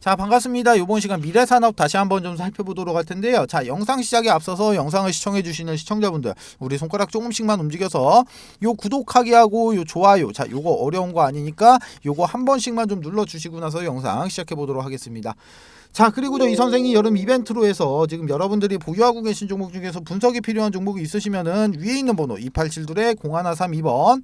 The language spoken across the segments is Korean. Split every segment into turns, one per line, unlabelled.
자, 반갑습니다. 이번 시간 미래산업 다시 한번 좀 살펴보도록 할 텐데요. 자, 영상 시작에 앞서서 영상을 시청해주시는 시청자분들, 우리 손가락 조금씩만 움직여서 요 구독하기 하고 요 좋아요, 자, 요거 어려운 거 아니니까 요거 한 번씩만 좀 눌러주시고 나서 영상 시작해보도록 하겠습니다. 자, 그리고 이 선생이 여름 이벤트로 해서 지금 여러분들이 보유하고 계신 종목 중에서 분석이 필요한 종목이 있으시면은 위에 있는 번호 2872-0132번,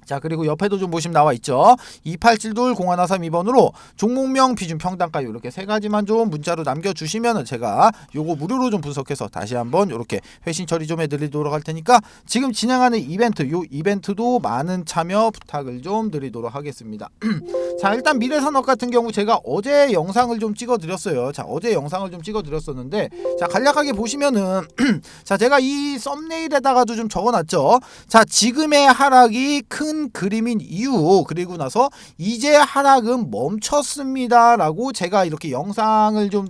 자, 그리고 옆에도 좀 보시면 나와 있죠. 2872-0132번으로 종목명, 비중, 평단가 이렇게 세 가지만 좀 문자로 남겨주시면은 제가 요거 무료로 좀 분석해서 다시 한번 이렇게 회신 처리 좀 해드리도록 할 테니까 지금 진행하는 이벤트, 요 이벤트도 많은 참여 부탁을 좀 드리도록 하겠습니다. 자, 일단 미래산업 같은 경우 제가 어제 영상을 좀 찍어드렸어요. 자, 어제 영상을 좀 찍어드렸었는데, 자, 간략하게 보시면은 자, 제가 이 썸네일에다가도 좀 적어놨죠. 자, 지금의 하락이 큰 그림인 이유, 그리고 나서 이제 하락은 멈췄습니다 라고 제가 이렇게 영상을 좀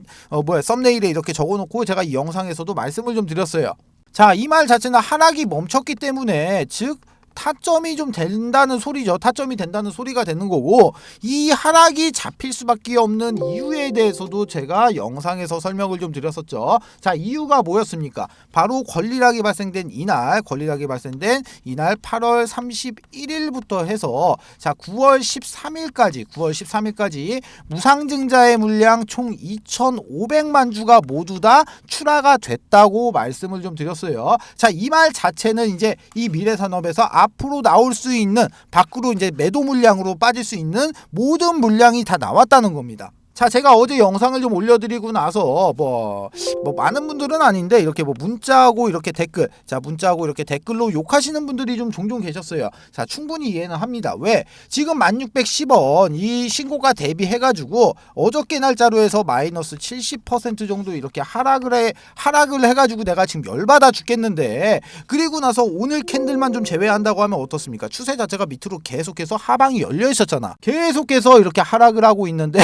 썸네일에 이렇게 적어놓고 제가 이 영상에서도 말씀을 좀 드렸어요. 자, 이 말 자체는 하락이 멈췄기 때문에, 즉 타점이 좀 된다는 소리죠. 타점이 된다는 소리가 되는 거고, 이 하락이 잡힐 수밖에 없는 이유에 대해서도 제가 영상에서 설명을 좀 드렸었죠. 자, 이유가 뭐였습니까? 바로 권리락이 발생된 이날, 8월 31일부터 해서 자, 9월 13일까지 무상증자의 물량 총 2,500만 주가 모두 다 출하가 됐다고 말씀을 좀 드렸어요. 자, 이 말 자체는 이제 이 미래산업에서 앞으로 나올 수 있는, 밖으로 이제 매도 물량으로 빠질 수 있는 모든 물량이 다 나왔다는 겁니다. 자, 제가 어제 영상을 좀 올려드리고 나서 많은 분들은 아닌데 이렇게 문자하고 이렇게 댓글, 자, 문자하고 이렇게 댓글로 욕하시는 분들이 좀 종종 계셨어요. 자, 충분히 이해는 합니다. 왜? 지금 1610원 이 신고가 대비해가지고 어저께 날짜로 해서 마이너스 70% 정도 이렇게 하락을 해가지고 내가 지금 열받아 죽겠는데, 그리고 나서 오늘 캔들만 좀 제외한다고 하면 어떻습니까? 추세 자체가 밑으로 계속해서 하방이 열려 있었잖아. 계속해서 이렇게 하락을 하고 있는데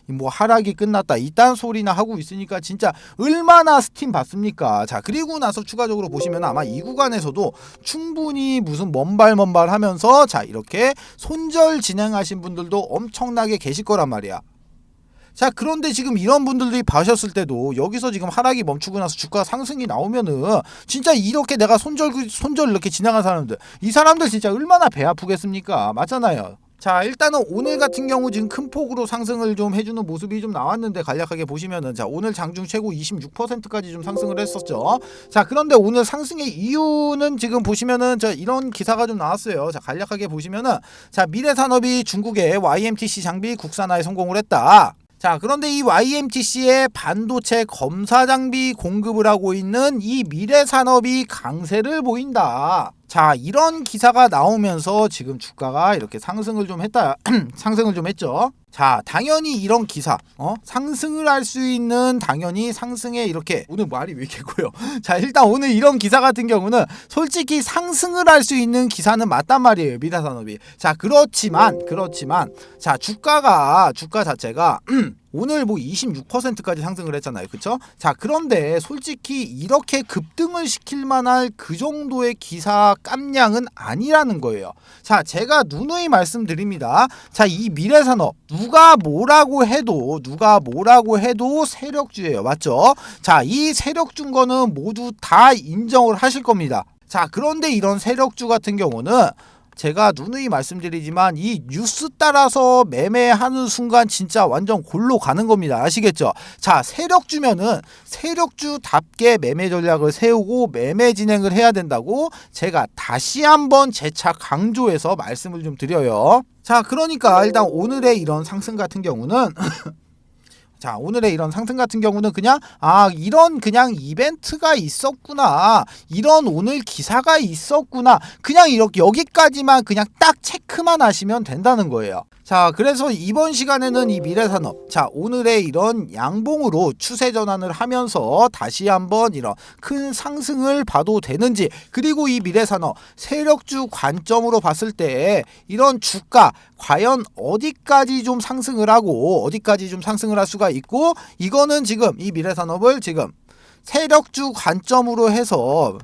하락이 끝났다 이딴 소리나 하고 있으니까 진짜 얼마나 스팀 받습니까? 자, 그리고 나서 추가적으로 보시면 아마 이 구간에서도 충분히 무슨 먼발 하면서 자, 이렇게 손절 진행하신 분들도 엄청나게 계실 거란 말이야. 자, 그런데 지금 이런 분들이 봐셨을 때도 여기서 지금 하락이 멈추고 나서 주가 상승이 나오면은 진짜 이렇게 내가 손절 이렇게 진행한 사람들, 이 사람들 진짜 얼마나 배 아프겠습니까? 맞잖아요. 자, 일단은 오늘 같은 경우 지금 큰 폭으로 상승을 좀 해주는 모습이 좀 나왔는데, 간략하게 보시면은 자, 오늘 장중 최고 26%까지 좀 상승을 했었죠. 자, 그런데 오늘 상승의 이유는 지금 보시면은 이런 기사가 좀 나왔어요. 자, 간략하게 보시면은 자, 미래산업이 중국의 YMTC 장비 국산화에 성공을 했다. 자, 그런데 이 YMTC의 반도체 검사 장비 공급을 하고 있는 이 미래산업이 강세를 보인다. 자, 이런 기사가 나오면서 지금 주가가 이렇게 상승을 좀 했다. 상승을 좀 했죠. 자, 당연히 이런 기사, 상승을 할 수 있는, 당연히 상승에 이렇게, 오늘 말이 왜 이렇게 고요? 자, 일단 오늘 이런 기사 같은 경우는 솔직히 상승을 할 수 있는 기사는 맞단 말이에요, 미래산업이. 자, 그렇지만 자, 주가 자체가 오늘 26%까지 상승을 했잖아요. 그쵸? 자, 그런데 솔직히 이렇게 급등을 시킬 만한 그 정도의 기사 깜냥은 아니라는 거예요. 자, 제가 누누이 말씀드립니다. 자, 이 미래산업 누가 뭐라고 해도 세력주예요. 맞죠? 자, 이 세력주인 거는 모두 다 인정을 하실 겁니다. 자, 그런데 이런 세력주 같은 경우는 제가 누누이 말씀드리지만 이 뉴스 따라서 매매하는 순간 진짜 완전 골로 가는 겁니다. 아시겠죠? 자, 세력주면은 세력주답게 매매 전략을 세우고 매매 진행을 해야 된다고 제가 다시 한번 재차 강조해서 말씀을 좀 드려요. 자, 그러니까 일단 오늘의 이런 상승 같은 경우는 자, 오늘의 이런 상승 같은 경우는 그냥 이런 그냥 이벤트가 있었구나, 이런 오늘 기사가 있었구나, 그냥 이렇게 여기까지만 그냥 딱 체크만 하시면 된다는 거예요. 자, 그래서 이번 시간에는 이 미래산업, 자, 오늘의 이런 양봉으로 추세 전환을 하면서 다시 한번 이런 큰 상승을 봐도 되는지, 그리고 이 미래산업 세력주 관점으로 봤을 때 이런 주가 과연 어디까지 좀 상승을 하고 어디까지 좀 상승을 할 수가 있고, 이거는 지금 이 미래산업을 지금 세력주 관점으로 해서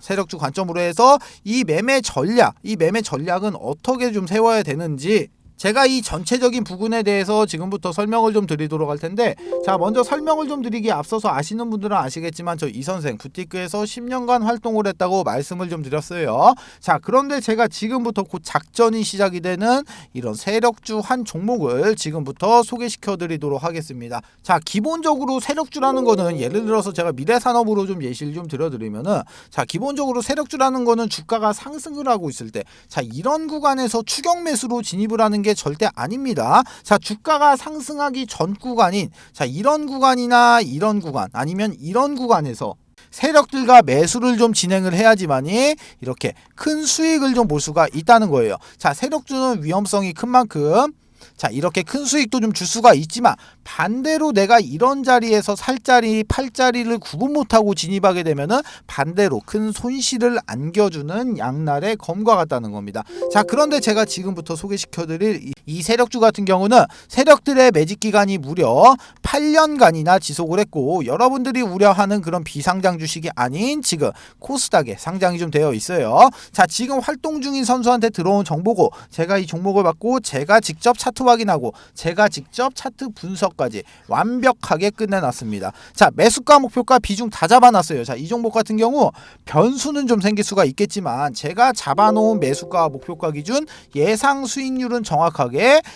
이 매매 전략은 어떻게 좀 세워야 되는지, 제가 이 전체적인 부분에 대해서 지금부터 설명을 좀 드리도록 할 텐데, 자 먼저 설명을 좀 드리기에 앞서서 아시는 분들은 아시겠지만 저 이 선생 부티크에서 10년간 활동을 했다고 말씀을 좀 드렸어요. 자 그런데 제가 지금부터 곧 작전이 시작이 되는 이런 세력주 한 종목을 지금부터 소개시켜 드리도록 하겠습니다. 자 기본적으로 세력주라는 거는 예를 들어서 제가 미래산업으로 좀 예시를 좀 들어드리면은, 자 기본적으로 세력주라는 거는 주가가 상승을 하고 있을 때, 자 이런 구간에서 추격 매수로 진입을 하는 게 절대 아닙니다. 자 주가가 상승하기 전 구간인 자 이런 구간이나 이런 구간 아니면 이런 구간에서 세력들과 매수를 좀 진행을 해야지만이 이렇게 큰 수익을 좀 볼 수가 있다는 거예요. 자 세력주는 위험성이 큰 만큼 자 이렇게 큰 수익도 좀 줄 수가 있지만, 반대로 내가 이런 자리에서 살 자리 팔 자리를 구분 못하고 진입하게 되면은 반대로 큰 손실을 안겨주는 양날의 검과 같다는 겁니다. 자 그런데 제가 지금부터 소개시켜드릴 이 세력주 같은 경우는 세력들의 매집 기간이 무려 8년간이나 지속을 했고, 여러분들이 우려하는 그런 비상장 주식이 아닌 지금 코스닥에 상장이 좀 되어 있어요. 자 지금 활동 중인 선수한테 들어온 정보고, 제가 이 종목을 받고 제가 직접 차트 확인하고 제가 직접 차트 분석까지 완벽하게 끝내놨습니다. 자 매수가 목표가 비중 다 잡아놨어요. 자 이 종목 같은 경우 변수는 좀 생길 수가 있겠지만 제가 잡아놓은 매수가 목표가 기준 예상 수익률은 정확하게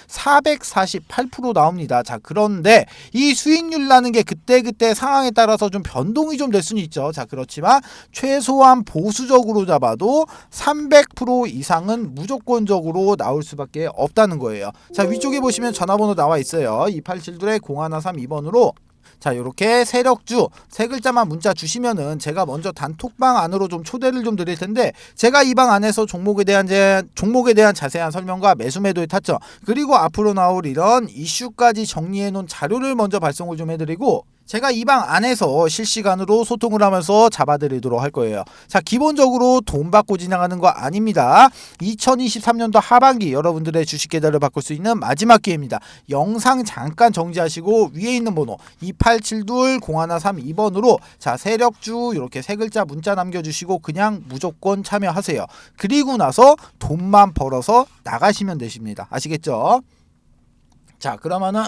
448% 나옵니다. 자 그런데 이 수익률이라는 게 그때그때 상황에 따라서 좀 변동이 좀 될 수는 있죠. 자 그렇지만 최소한 보수적으로 잡아도 300% 이상은 무조건적으로 나올 수밖에 없다는 거예요. 자 위쪽에 보시면 전화번호 나와 있어요. 2872-0132번으로 자 이렇게 세력주 세 글자만 문자 주시면은 제가 먼저 단톡방 안으로 좀 초대를 좀 드릴 텐데, 제가 이 방 안에서 종목에 대한 자세한 설명과 매수 매도의 타점, 그리고 앞으로 나올 이런 이슈까지 정리해 놓은 자료를 먼저 발송을 좀 해드리고, 제가 이 방 안에서 실시간으로 소통을 하면서 잡아드리도록 할 거예요. 자 기본적으로 돈 받고 진행하는 거 아닙니다. 2023년도 하반기 여러분들의 주식 계좌를 바꿀 수 있는 마지막 기회입니다. 영상 잠깐 정지하시고 위에 있는 번호 2872-0132번으로 자 세력주 이렇게 세 글자 문자 남겨주시고 그냥 무조건 참여하세요. 그리고 나서 돈만 벌어서 나가시면 되십니다. 아시겠죠? 자 그러면은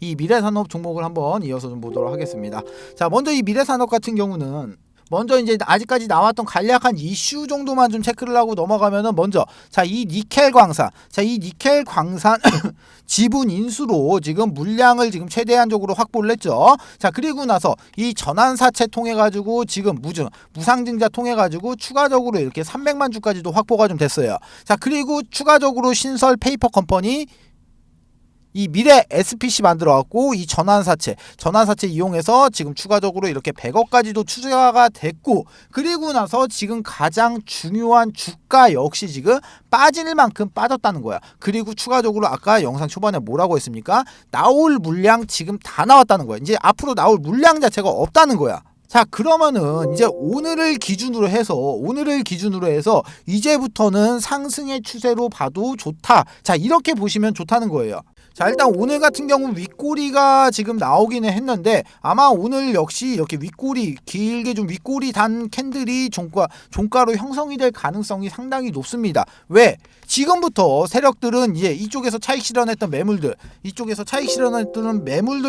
이 미래산업 종목을 한번 이어서 좀 보도록 하겠습니다. 자 먼저 이 미래산업 같은 경우는 먼저 이제 아직까지 나왔던 간략한 이슈 정도만 좀 체크를 하고 넘어가면은, 먼저 자 이 니켈 광산, 자 이 니켈 광산 지분 인수로 지금 물량을 지금 최대한적으로 확보를 했죠. 자 그리고 나서 이 전환사채 통해 가지고 지금 무상증자 통해 가지고 추가적으로 이렇게 300만 주까지도 확보가 좀 됐어요. 자 그리고 추가적으로 신설 페이퍼 컴퍼니 이 미래 SPC 만들어갖고 이 전환사채 이용해서 지금 추가적으로 이렇게 100억까지도 추가가 됐고, 그리고 나서 지금 가장 중요한 주가 역시 지금 빠질 만큼 빠졌다는 거야. 그리고 추가적으로 아까 영상 초반에 뭐라고 했습니까? 나올 물량 지금 다 나왔다는 거야. 이제 앞으로 나올 물량 자체가 없다는 거야. 자 그러면은 이제 오늘을 기준으로 해서 이제부터는 상승의 추세로 봐도 좋다. 자 이렇게 보시면 좋다는 거예요. 자 일단 오늘 같은 경우 윗꼬리가 지금 나오기는 했는데, 아마 오늘 역시 이렇게 윗꼬리 길게 좀 윗꼬리 단 캔들이 종가로 형성이 될 가능성이 상당히 높습니다. 왜? 지금부터 세력들은 이제 이쪽에서 차익 실현했던 매물들,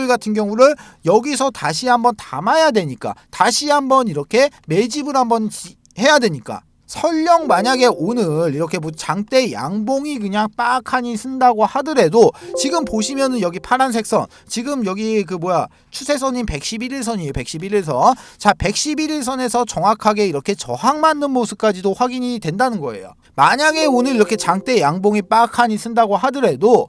같은 경우를 여기서 다시 한번 담아야 되니까, 다시 한번 이렇게 매집을 한번 해야 되니까, 설령 만약에 오늘 이렇게 뭐 장대 양봉이 그냥 빡하니 쓴다고 하더라도, 지금 보시면은 여기 파란색 선, 지금 여기 추세선인 111일선이에요. 111일선. 자 111일선에서 정확하게 이렇게 저항 맞는 모습까지도 확인이 된다는 거예요. 만약에 오늘 이렇게 장대 양봉이 빡하니 쓴다고 하더라도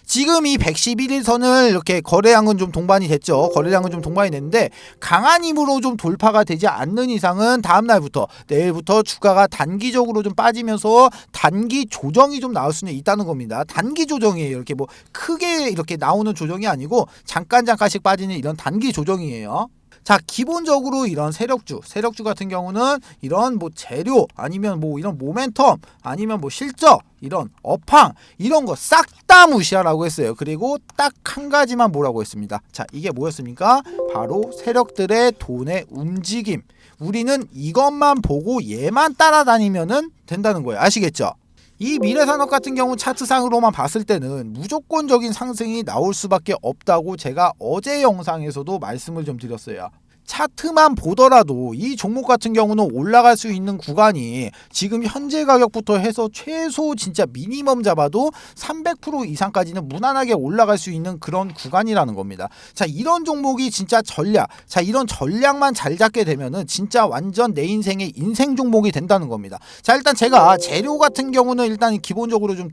지금 이 111일선을 이렇게 거래량은 좀 동반이 됐죠. 됐는데 강한 힘으로 좀 돌파가 되지 않는 이상은 다음날부터 내일부터 주가가 단기적으로 좀 빠지면서 단기 조정이 좀 나올 수는 있다는 겁니다. 단기 조정이에요. 이렇게 뭐 크게 이렇게 나오는 조정이 아니고 잠깐씩 빠지는 이런 단기 조정이에요. 자 기본적으로 이런 세력주 같은 경우는 이런 뭐 재료 아니면 뭐 이런 모멘텀 아니면 뭐 실적 이런 업황 이런 거 싹 다 무시하라고 했어요. 그리고 딱 한 가지만 뭐라고 했습니다. 자 이게 뭐였습니까? 바로 세력들의 돈의 움직임. 우리는 이것만 보고 얘만 따라다니면은 된다는 거예요. 아시겠죠? 이 미래산업 같은 경우 차트상으로만 봤을 때는 무조건적인 상승이 나올 수밖에 없다고 제가 어제 영상에서도 말씀을 좀 드렸어요. 차트만 보더라도 이 종목 같은 경우는 올라갈 수 있는 구간이 지금 현재 가격부터 해서 최소 진짜 미니멈 잡아도 300% 이상까지는 무난하게 올라갈 수 있는 그런 구간이라는 겁니다. 자, 이런 종목이 진짜 전략, 자, 이런 전략만 잘 잡게 되면은 진짜 완전 내 인생의 인생 종목이 된다는 겁니다. 자, 일단 제가 재료 같은 경우는 일단 기본적으로 좀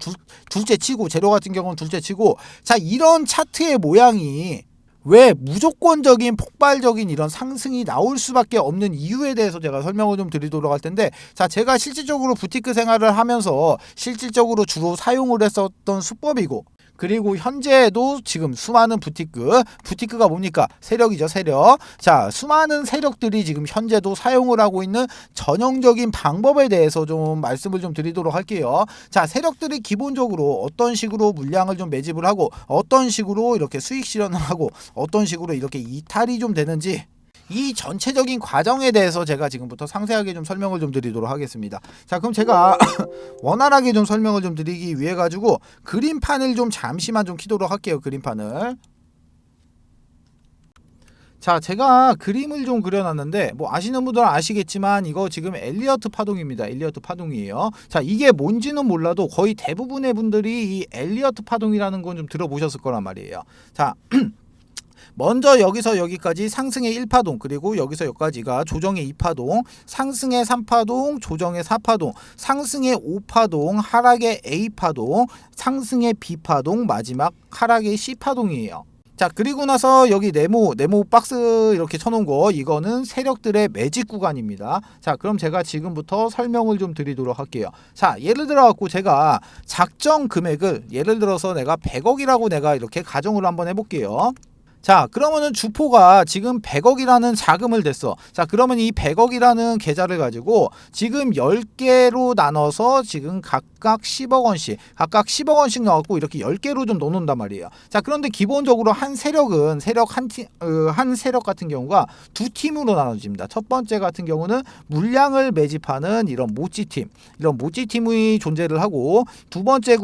둘째 치고, 재료 같은 경우는 둘째 치고, 자, 이런 차트의 모양이 왜 무조건적인 폭발적인 이런 상승이 나올 수밖에 없는 이유에 대해서 제가 설명을 좀 드리도록 할 텐데, 자, 제가 실질적으로 부티크 생활을 하면서 실질적으로 주로 사용을 했었던 수법이고, 그리고 현재에도 지금 수많은 부티크가 뭡니까? 세력이죠, 세력. 자, 수많은 세력들이 지금 현재도 사용을 하고 있는 전형적인 방법에 대해서 좀 말씀을 좀 드리도록 할게요. 자, 세력들이 기본적으로 어떤 식으로 물량을 좀 매집을 하고, 어떤 식으로 이렇게 수익 실현을 하고, 어떤 식으로 이렇게 이탈이 좀 되는지, 이 전체적인 과정에 대해서 제가 지금부터 상세하게 좀 설명을 좀 드리도록 하겠습니다. 자, 그럼 제가 원활하게 좀 설명을 좀 드리기 위해 가지고 그림판을 좀 잠시만 좀 키도록 할게요. 그림판을. 자, 제가 그림을 좀 그려놨는데 뭐 아시는 분들은 아시겠지만 이거 지금 엘리어트 파동입니다. 엘리어트 파동이에요. 자, 이게 뭔지는 몰라도 거의 대부분의 분들이 이 엘리어트 파동이라는 건 좀 들어보셨을 거란 말이에요. 자, 먼저 여기서 여기까지 상승의 1파동, 그리고 여기서 여기까지가 조정의 2파동, 상승의 3파동, 조정의 4파동, 상승의 5파동, 하락의 A파동, 상승의 B파동, 마지막 하락의 C파동이에요. 자, 그리고 나서 여기 네모 박스 이렇게 쳐놓은 거, 이거는 세력들의 매집 구간입니다. 자, 그럼 제가 지금부터 설명을 좀 드리도록 할게요. 자, 예를 들어 갖고 제가 작정 금액을 예를 들어서 내가 100억이라고 내가 이렇게 가정을 한번 해볼게요. 자, 그러면은 주포가 지금 100억이라는 자금을 댔어. 자, 그러면 이 100억이라는 계좌를 가지고 지금 10개로 나눠서 지금 각각 10억 원씩 넣어갖고 이렇게 10개로 좀 넣어놓는단 말이에요. 자, 그런데 기본적으로 한 세력은 한 세력 같은 경우가 두 팀으로 나눠집니다. 첫 번째 같은 경우는 물량을 매집하는 이런 모찌팀이 존재를 하고, 두 번째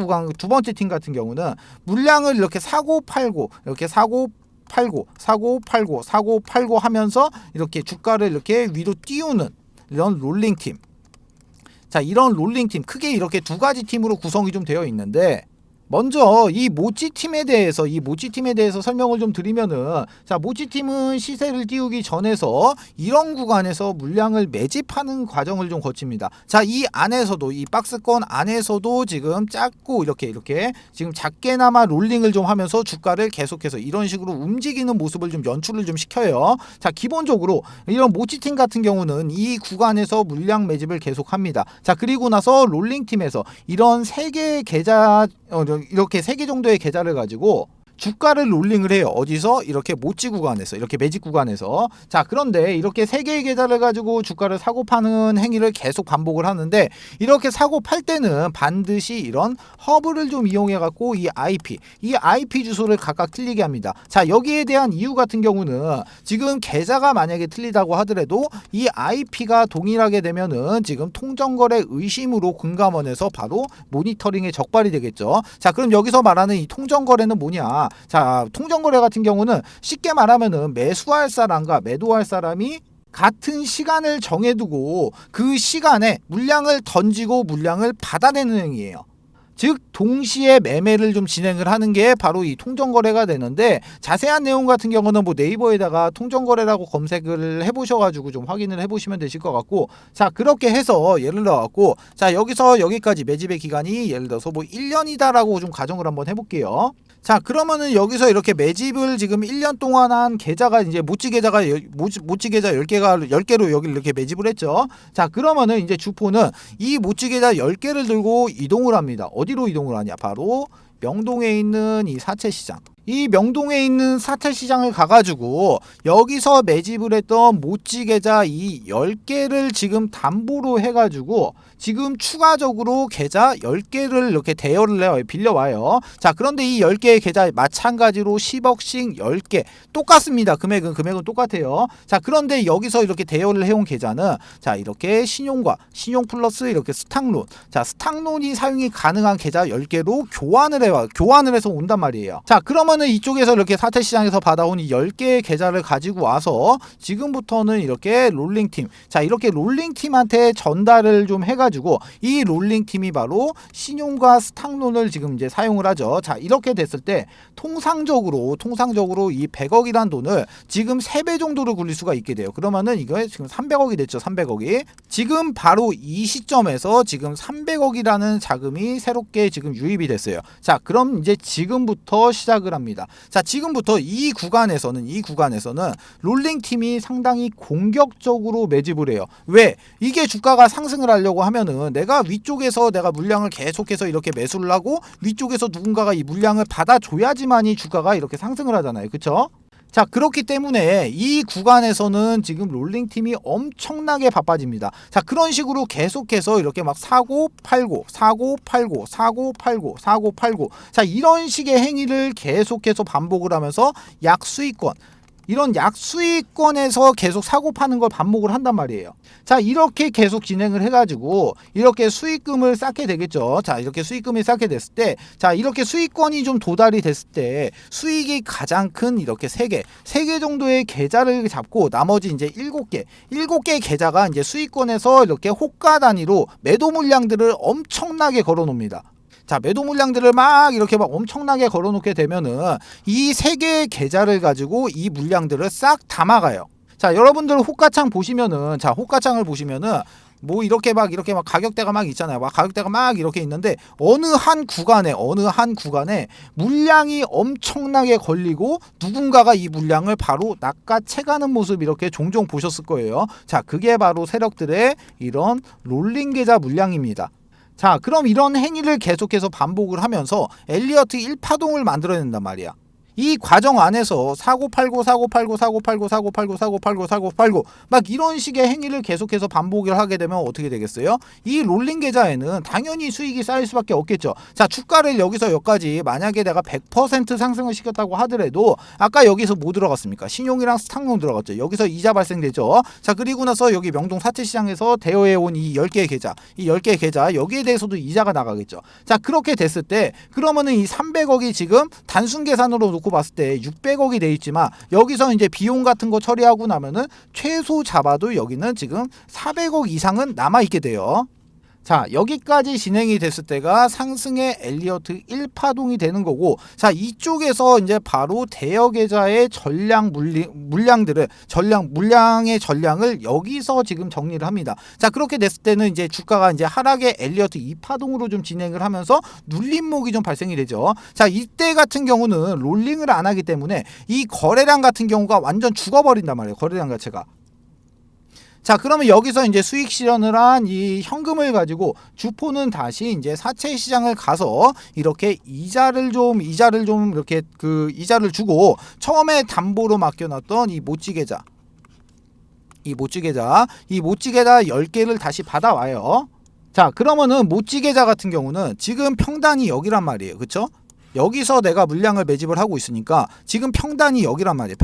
팀 같은 경우는 물량을 이렇게 사고 팔고 하면서 이렇게 주가를 이렇게 위로 띄우는 이런 롤링팀. 자, 이런 롤링팀, 크게 이렇게 두 가지 팀으로 구성이 좀 되어 있는데, 먼저 이 모찌팀에 대해서 설명을 좀 드리면은, 자, 모찌팀은 시세를 띄우기 전에서 이런 구간에서 물량을 매집하는 과정을 좀 거칩니다. 자, 이 안에서도, 이 박스권 안에서도 지금 작고 이렇게 지금 작게나마 롤링을 좀 하면서 주가를 계속해서 이런 식으로 움직이는 모습을 좀 연출을 좀 시켜요. 자, 기본적으로 이런 모찌팀 같은 경우는 이 구간에서 물량 매집을 계속합니다. 자, 그리고 나서 롤링팀에서 이런 3개의 계좌, 이렇게 3개 정도의 계좌를 가지고 주가를 롤링을 해요. 어디서? 이렇게 모찌 구간에서, 이렇게 매집 구간에서. 자, 그런데 이렇게 3개의 계좌를 가지고 주가를 사고 파는 행위를 계속 반복을 하는데, 이렇게 사고 팔 때는 반드시 이런 허브를 좀 이용해 갖고 이 IP 주소를 각각 틀리게 합니다. 자, 여기에 대한 이유 같은 경우는 지금 계좌가 만약에 틀리다고 하더라도 이 IP가 동일하게 되면은 지금 통정거래 의심으로 금감원에서 바로 모니터링에 적발이 되겠죠. 자, 그럼 여기서 말하는 이 통정거래는 뭐냐? 자, 통정거래 같은 경우는 쉽게 말하면은 매수할 사람과 매도할 사람이 같은 시간을 정해두고 그 시간에 물량을 던지고 물량을 받아내는 행위예요. 즉 동시에 매매를 좀 진행을 하는 게 바로 이 통정거래가 되는데, 자세한 내용 같은 경우는 뭐 네이버에다가 통정거래라고 검색을 해보셔가지고 좀 확인을 해보시면 되실 것 같고, 자, 그렇게 해서 예를 들어갖고, 자, 여기서 여기까지 매집의 기간이 예를 들어서 뭐 1년이다라고 좀 가정을 한번 해볼게요. 자, 그러면은 여기서 이렇게 매집을 지금 1년 동안 한 계좌가 이제 모찌 계좌 10개로 여기를 이렇게 매집을 했죠. 자, 그러면은 이제 주포는 이 모찌 계좌 10개를 들고 이동을 합니다. 어디로 이동을 하냐? 바로 명동에 있는 이 사채시장. 이 명동에 있는 사채 시장을 가가지고 여기서 매집을 했던 모찌 계좌 이 10개를 지금 담보로 해가지고 지금 추가적으로 계좌 10개를 이렇게 대여를 해요. 빌려와요. 자, 그런데 이 10개의 계좌 마찬가지로 10억씩 10개 똑같습니다. 금액은 똑같아요. 자, 그런데 여기서 이렇게 대여를 해온 계좌는 자, 이렇게 신용과 신용 플러스 이렇게 스탁론, 자, 스탁론이 사용이 가능한 계좌 10개로 교환을 해서 온단 말이에요. 자, 그러면은 이쪽에서 이렇게 사채시장에서 받아온 이 10개의 계좌를 가지고 와서 지금부터는 이렇게 롤링팀, 자, 이렇게 롤링팀한테 전달을 좀 해가지고 이 롤링팀이 바로 신용과 스탁론을 지금 이제 사용을 하죠. 자, 이렇게 됐을 때 통상적으로 이 100억이란 돈을 지금 3배 정도로 굴릴 수가 있게 돼요. 그러면은 이거 지금 300억이 됐죠. 300억이. 지금 바로 이 시점에서 지금 300억이라는 자금이 새롭게 지금 유입이 됐어요. 자, 그럼 이제 지금부터 시작을 합니다. 자, 지금부터 이 구간에서는 롤링팀이 상당히 공격적으로 매집을 해요. 왜? 이게 주가가 상승을 하려고 하면은 내가 위쪽에서 내가 물량을 계속해서 이렇게 매수를 하고 위쪽에서 누군가가 이 물량을 받아줘야지만이 주가가 이렇게 상승을 하잖아요. 그쵸? 자, 그렇기 때문에 이 구간에서는 지금 롤링팀이 엄청나게 바빠집니다. 자, 그런 식으로 계속해서 이렇게 막 사고 팔고 자, 이런 식의 행위를 계속해서 반복을 하면서 약수익권, 이런 약수익권에서 계속 사고 파는 걸 반복을 한단 말이에요. 자, 이렇게 계속 진행을 해가지고 이렇게 수익금을 쌓게 되겠죠. 자, 이렇게 수익금이 쌓게 됐을 때, 자, 이렇게 수익권이 좀 도달이 됐을 때 수익이 가장 큰 이렇게 3개 정도의 계좌를 잡고 나머지 이제 7개 계좌가 이제 수익권에서 이렇게 호가 단위로 매도 물량들을 엄청나게 걸어 놓습니다. 자, 매도 물량들을 막 이렇게 막 엄청나게 걸어놓게 되면은 이 3개의 계좌를 가지고 이 물량들을 싹 담아가요. 자, 여러분들 호가창 보시면은, 자, 호가창을 보시면은 뭐 이렇게 막 가격대가 막 있잖아요. 막 가격대가 막 이렇게 있는데 어느 한 구간에 물량이 엄청나게 걸리고 누군가가 이 물량을 바로 낚아채가는 모습 이렇게 종종 보셨을 거예요. 자, 그게 바로 세력들의 이런 롤링 계좌 물량입니다. 자, 그럼 이런 행위를 계속해서 반복을 하면서 엘리어트 1파동을 만들어낸단 말이야. 이 과정 안에서 사고 팔고 막 이런 식의 행위를 계속해서 반복을 하게 되면 어떻게 되겠어요? 이 롤링 계좌에는 당연히 수익이 쌓일 수밖에 없겠죠. 자, 주가를 여기서 여기까지 만약에 내가 100% 상승을 시켰다고 하더라도 아까 여기서 뭐 들어갔습니까? 신용이랑 스탁론 들어갔죠. 여기서 이자 발생되죠. 자, 그리고 나서 여기 명동 사채시장에서 대여해온 이 10개의 계좌 여기에 대해서도 이자가 나가겠죠. 자, 그렇게 됐을 때 그러면은 이 300억이 지금 단순 계산으로 놓고 봤을 때 600억이 돼 있지만 여기서 이제 비용 같은 거 처리하고 나면은 최소 잡아도 여기는 지금 400억 이상은 남아 있게 돼요. 자, 여기까지 진행이 됐을 때가 상승의 엘리어트 1파동이 되는 거고, 자, 이쪽에서 이제 바로 대여 계좌의 물량의 전량을 여기서 지금 정리를 합니다. 자, 그렇게 됐을 때는 이제 주가가 이제 하락의 엘리어트 2파동으로 좀 진행을 하면서 눌림목이 좀 발생이 되죠. 자, 이때 같은 경우는 롤링을 안 하기 때문에 이 거래량 같은 경우가 완전 죽어버린단 말이에요. 거래량 자체가. 자, 그러면 여기서 이제 수익 실현을 한 이 현금을 가지고 주포는 다시 이제 사채 시장을 가서 이렇게 이자를 좀 이렇게 그 이자를 주고 처음에 담보로 맡겨놨던 이 모찌 계좌 10개를 다시 받아와요. 자, 그러면은 모찌 계좌 같은 경우는 지금 평단이 여기란 말이에요. 그쵸? 여기서 내가 물량을 매집을 하고 있으니까 지금 평단이 여기란 말이에요.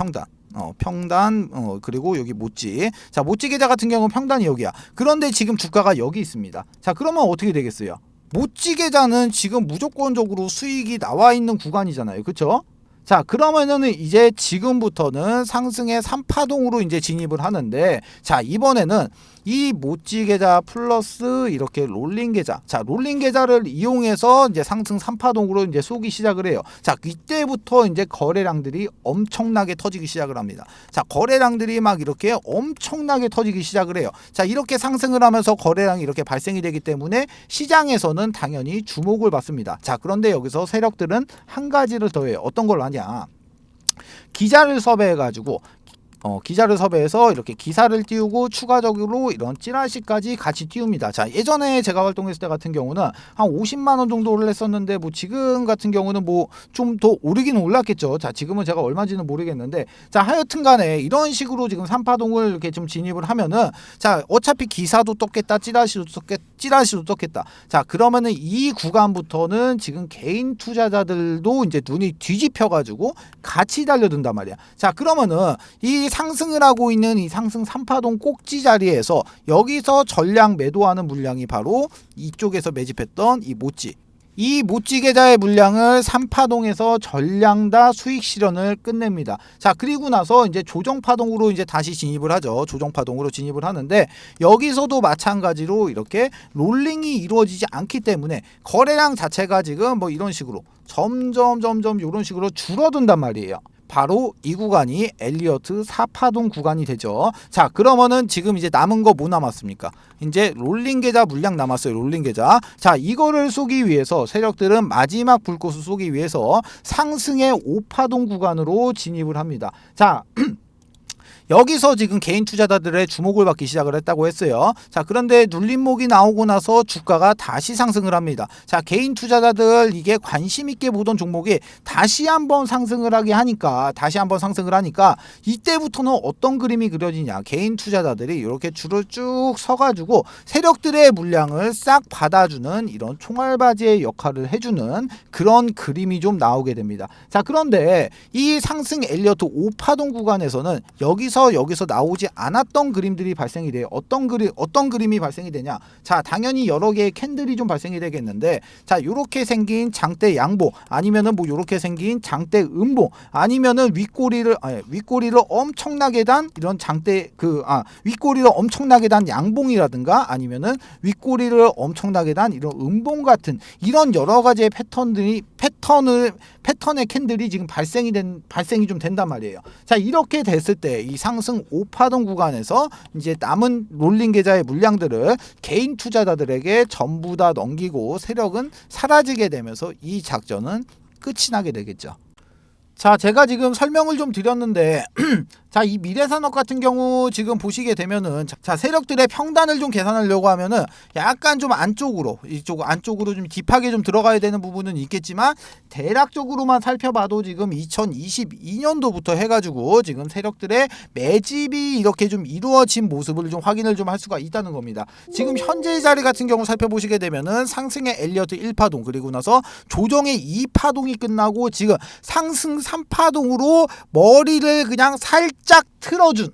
평단 그리고 여기 모찌. 자, 모찌 계좌 같은 경우는 평단이 여기야. 그런데 지금 주가가 여기 있습니다. 자, 그러면 어떻게 되겠어요? 모찌 계좌는 지금 무조건적으로 수익이 나와 있는 구간이잖아요. 그쵸? 자, 그러면은 이제 지금부터는 상승의 3파동으로 이제 진입을 하는데, 자, 이번에는 이 모찌 계좌 플러스 이렇게 롤링 계좌, 자, 롤링 계좌를 이용해서 이제 상승 3파동으로 이제 쏘기 시작을 해요. 자, 이때부터 이제 거래량들이 엄청나게 터지기 시작을 합니다. 자, 거래량들이 막 이렇게 엄청나게 터지기 시작을 해요. 자, 이렇게 상승을 하면서 거래량이 이렇게 발생이 되기 때문에 시장에서는 당연히 주목을 받습니다. 자, 그런데 여기서 세력들은 한 가지를 더해요. 어떤 걸 하냐? 기자를 섭외해가지고 기자를 섭외해서 이렇게 기사를 띄우고 추가적으로 이런 찌라시까지 같이 띄웁니다. 자, 예전에 제가 활동했을 때 같은 경우는 한 50만 원 정도를 했었는데 뭐 지금 같은 경우는 뭐 좀 더 오르기는 올랐겠죠. 자, 지금은 제가 얼마인지는 모르겠는데, 자, 하여튼 간에 이런 식으로 지금 3파동을 이렇게 좀 진입을 하면은, 자, 어차피 기사도 떴겠다, 찌라시도 떴겠다. 자, 그러면은 이 구간부터는 지금 개인 투자자들도 이제 눈이 뒤집혀 가지고 같이 달려든단 말이야. 자, 그러면은 이 상승을 하고 있는 이 상승 3파동 꼭지 자리에서 여기서 전량 매도하는 물량이 바로 이쪽에서 매집했던 이 모찌 계좌의 물량을 3파동에서 전량 다 수익 실현을 끝냅니다. 자, 그리고 나서 이제 조정파동으로 이제 다시 진입을 하죠. 조정파동으로 진입을 하는데, 여기서도 마찬가지로 이렇게 롤링이 이루어지지 않기 때문에 거래량 자체가 지금 뭐 이런 식으로 점점 이런 식으로 줄어든단 말이에요. 바로 이 구간이 엘리어트 4파동 구간이 되죠. 자, 그러면은 지금 이제 남은 거 뭐 남았습니까? 이제 롤링 계좌 물량 남았어요. 롤링 계좌. 자, 이거를 쏘기 위해서 세력들은 마지막 불꽃을 쏘기 위해서 상승의 5파동 구간으로 진입을 합니다. 자, 여기서 지금 개인 투자자들의 주목을 받기 시작을 했다고 했어요. 자, 그런데 눌림목이 나오고 나서 주가가 다시 상승을 합니다. 자, 개인 투자자들 이게 관심 있게 보던 종목이 다시 한번 상승을 하니까 이때부터는 어떤 그림이 그려지냐. 개인 투자자들이 이렇게 줄을 쭉 서가지고 세력들의 물량을 싹 받아주는 이런 총알바지의 역할을 해주는 그런 그림이 좀 나오게 됩니다. 자, 그런데 이 상승 엘리어트 5파동 구간에서는 여기서 나오지 않았던 그림들이 발생이 돼요. 어떤 그림이 발생이 되냐? 자, 당연히 여러 개의 캔들이 좀 발생이 되겠는데, 자, 요렇게 생긴 장대 양봉, 아니면은 뭐 요렇게 생긴 장대 음봉, 아니면은 윗꼬리를 엄청나게 단 이런 윗꼬리를 엄청나게 단 양봉이라든가, 아니면은 윗꼬리를 엄청나게 단 이런 음봉 같은 이런 여러 가지의 패턴의 캔들이 지금 발생이 좀 된단 말이에요. 자, 이렇게 됐을 때 이 상승 5파동 구간에서 이제 남은 롤링 계좌의 물량들을 개인 투자자들에게 전부 다 넘기고 세력은 사라지게 되면서 이 작전은 끝이 나게 되겠죠. 자, 제가 지금 설명을 좀 드렸는데 자, 이 미래산업 같은 경우 지금 보시게 되면은, 자, 세력들의 평단을 좀 계산하려고 하면은 약간 좀 안쪽으로 좀 딥하게 좀 들어가야 되는 부분은 있겠지만, 대략적으로만 살펴봐도 지금 2022년도부터 해가지고 지금 세력들의 매집이 이렇게 좀 이루어진 모습을 좀 확인을 좀 할 수가 있다는 겁니다. 지금 현재 자리 같은 경우 살펴보시게 되면은 상승의 엘리어트 1파동, 그리고 나서 조정의 2파동이 끝나고 지금 상승 3파동으로 머리를 그냥 살짝 틀어준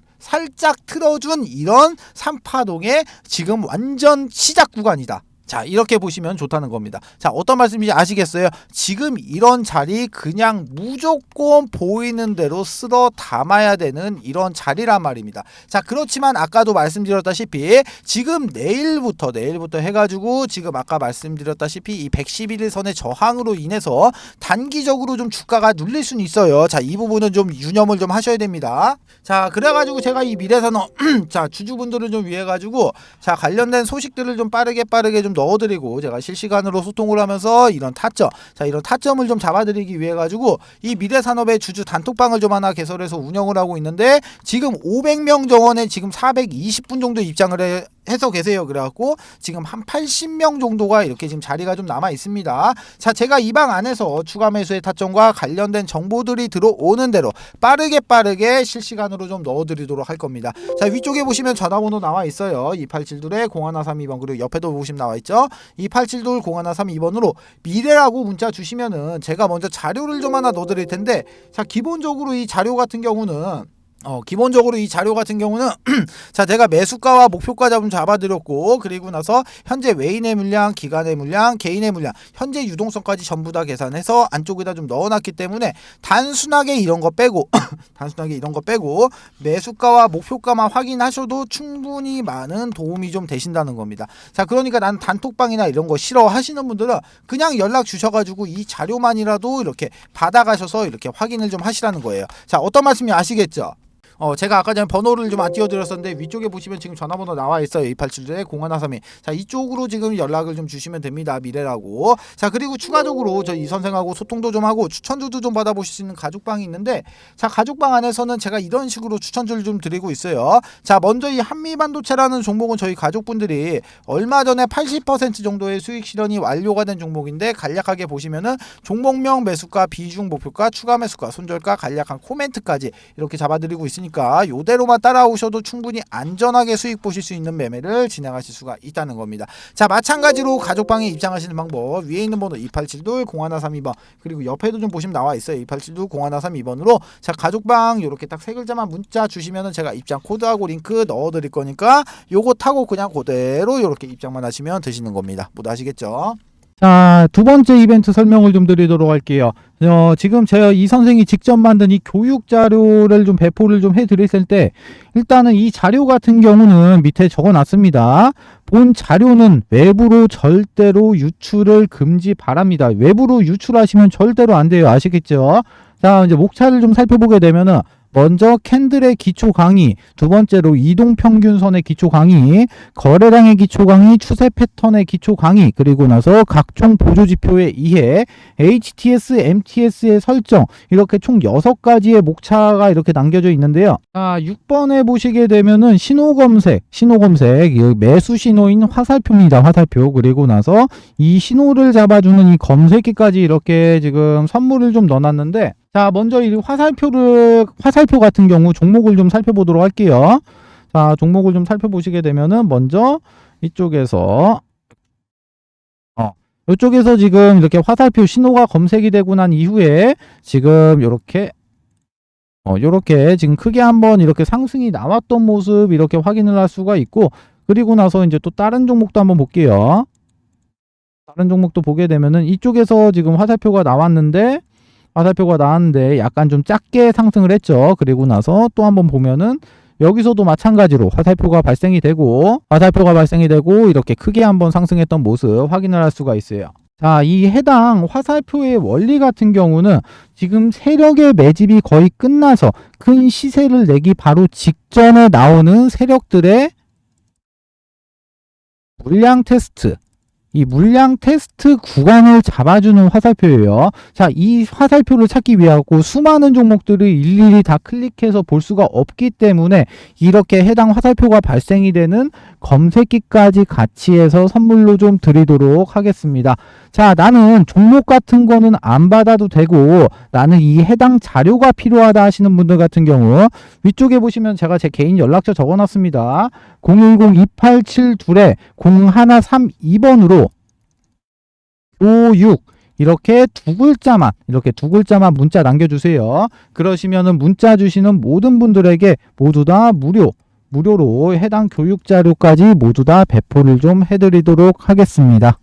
이런 3파동의 지금 완전 시작 구간이다. 자, 이렇게 보시면 좋다는 겁니다. 자, 어떤 말씀인지 아시겠어요? 지금 이런 자리 그냥 무조건 보이는 대로 쓸어 담아야 되는 이런 자리란 말입니다. 자, 그렇지만 아까도 말씀드렸다시피 지금 내일부터 해가지고 지금 아까 말씀드렸다시피 이 111일선의 저항으로 인해서 단기적으로 좀 주가가 눌릴 수는 있어요. 자, 이 부분은 좀 유념을 좀 하셔야 됩니다. 자, 그래가지고 제가 이 미래산업 자, 주주분들을 좀 위해 가지고 자, 관련된 소식들을 좀 빠르게 좀 넣어드리고, 제가 실시간으로 소통을 하면서 이런 타점을 좀 잡아드리기 위해 가지고 이 미래산업의 주주 단톡방을 좀 하나 개설해서 운영을 하고 있는데, 지금 500명 정원에 지금 420분 정도 입장을 해서 계세요. 그래갖고 지금 한 80명 정도가 이렇게 지금 자리가 좀 남아 있습니다. 자, 제가 이 방 안에서 추가 매수의 타점과 관련된 정보들이 들어오는 대로 빠르게 실시간으로 좀 넣어드리도록 할 겁니다. 자, 위쪽에 보시면 전화번호 나와 있어요. 2872-0132번, 그리고 옆에도 보시면 나와 있죠. 2872-0132번으로 미래라고 문자 주시면은 제가 먼저 자료를 좀 하나 넣어드릴 텐데, 자, 기본적으로 이 자료 같은 경우는 자, 제가 매수가와 목표가 좀 잡아드렸고, 그리고 나서 현재 외인의 물량, 기관의 물량, 개인의 물량, 현재 유동성까지 전부 다 계산해서 안쪽에다 좀 넣어놨기 때문에 단순하게 이런 거 빼고 매수가와 목표가만 확인하셔도 충분히 많은 도움이 좀 되신다는 겁니다. 자, 그러니까 난 단톡방이나 이런 거 싫어 하시는 분들은 그냥 연락 주셔가지고 이 자료만이라도 이렇게 받아가셔서 이렇게 확인을 좀 하시라는 거예요. 자, 어떤 말씀인지 아시겠죠? 제가 아까 전에 번호를 좀 안 띄워드렸었는데 위쪽에 보시면 지금 전화번호 나와 있어요. 2872-0132. 자, 이쪽으로 지금 연락을 좀 주시면 됩니다. 미래라고. 자, 그리고 추가적으로 저 이 선생하고 소통도 좀 하고 추천주도 좀 받아보실 수 있는 가족방이 있는데, 자, 가족방 안에서는 제가 이런 식으로 추천주를 좀 드리고 있어요. 자, 먼저 이 한미반도체라는 종목은 저희 가족분들이 얼마 전에 80% 정도의 수익 실현이 완료가 된 종목인데, 간략하게 보시면은 종목명, 매수가, 비중, 목표가, 추가 매수가, 손절가, 간략한 코멘트까지 이렇게 잡아드리고 있으니까 요대로만 따라오셔도 충분히 안전하게 수익 보실 수 있는 매매를 진행하실 수가 있다는 겁니다. 자, 마찬가지로 가족방에 입장하시는 방법, 위에 있는 번호 2872-0132번, 그리고 옆에도 좀 보시면 나와 있어요. 2872-0132번으로 자, 가족방 요렇게 딱 세 글자만 문자 주시면은 제가 입장 코드하고 링크 넣어 드릴 거니까 요거 타고 그냥 그대로 요렇게 입장만 하시면 되시는 겁니다. 모두 아시겠죠?
자, 두 번째 이벤트 설명을 좀 드리도록 할게요. 지금 제가 이 선생이 직접 만든 이 교육 자료를 좀 배포를 좀 해드렸을 때, 일단은 이 자료 같은 경우는 밑에 적어 놨습니다. 본 자료는 외부로 절대로 유출을 금지 바랍니다. 외부로 유출하시면 절대로 안 돼요. 아시겠죠? 자, 이제 목차를 좀 살펴보게 되면은, 먼저 캔들의 기초 강의, 두 번째로 이동평균선의 기초 강의, 거래량의 기초 강의, 추세 패턴의 기초 강의, 그리고 나서 각종 보조지표의 이해, HTS, MTS의 설정, 이렇게 총 6가지의 목차가 이렇게 남겨져 있는데요. 자, 6번에 보시게 되면은 신호검색, 매수 신호인 화살표입니다. 화살표. 그리고 나서 이 신호를 잡아주는 이 검색기까지 이렇게 지금 선물을 좀 넣어놨는데, 자, 먼저 이 화살표 같은 경우 종목을 좀 살펴보도록 할게요. 자, 종목을 좀 살펴보시게 되면은 먼저 이쪽에서 이쪽에서 지금 이렇게 화살표 신호가 검색이 되고 난 이후에 지금 요렇게 지금 크게 한번 이렇게 상승이 나왔던 모습 이렇게 확인을 할 수가 있고, 그리고 나서 이제 또 다른 종목도 한번 볼게요. 다른 종목도 보게 되면은 이쪽에서 지금 화살표가 나왔는데 약간 좀 작게 상승을 했죠. 그리고 나서 또 한번 보면은 여기서도 마찬가지로 화살표가 발생이 되고 이렇게 크게 한번 상승했던 모습 확인을 할 수가 있어요. 자, 이 해당 화살표의 원리 같은 경우는 지금 세력의 매집이 거의 끝나서 큰 시세를 내기 바로 직전에 나오는 세력들의 물량 테스트, 이 물량 테스트 구간을 잡아주는 화살표예요. 자, 이 화살표를 찾기 위하고 수많은 종목들을 일일이 다 클릭해서 볼 수가 없기 때문에 이렇게 해당 화살표가 발생이 되는 검색기까지 같이 해서 선물로 좀 드리도록 하겠습니다. 자, 나는 종목 같은 거는 안 받아도 되고 나는 이 해당 자료가 필요하다 하시는 분들 같은 경우 위쪽에 보시면 제가 제 개인 연락처 적어놨습니다. 010-2872-0132번으로 교육 이렇게 두 글자만 문자 남겨주세요. 그러시면은 문자 주시는 모든 분들에게 모두 다 무료로 해당 교육 자료까지 모두 다 배포를 좀 해드리도록 하겠습니다.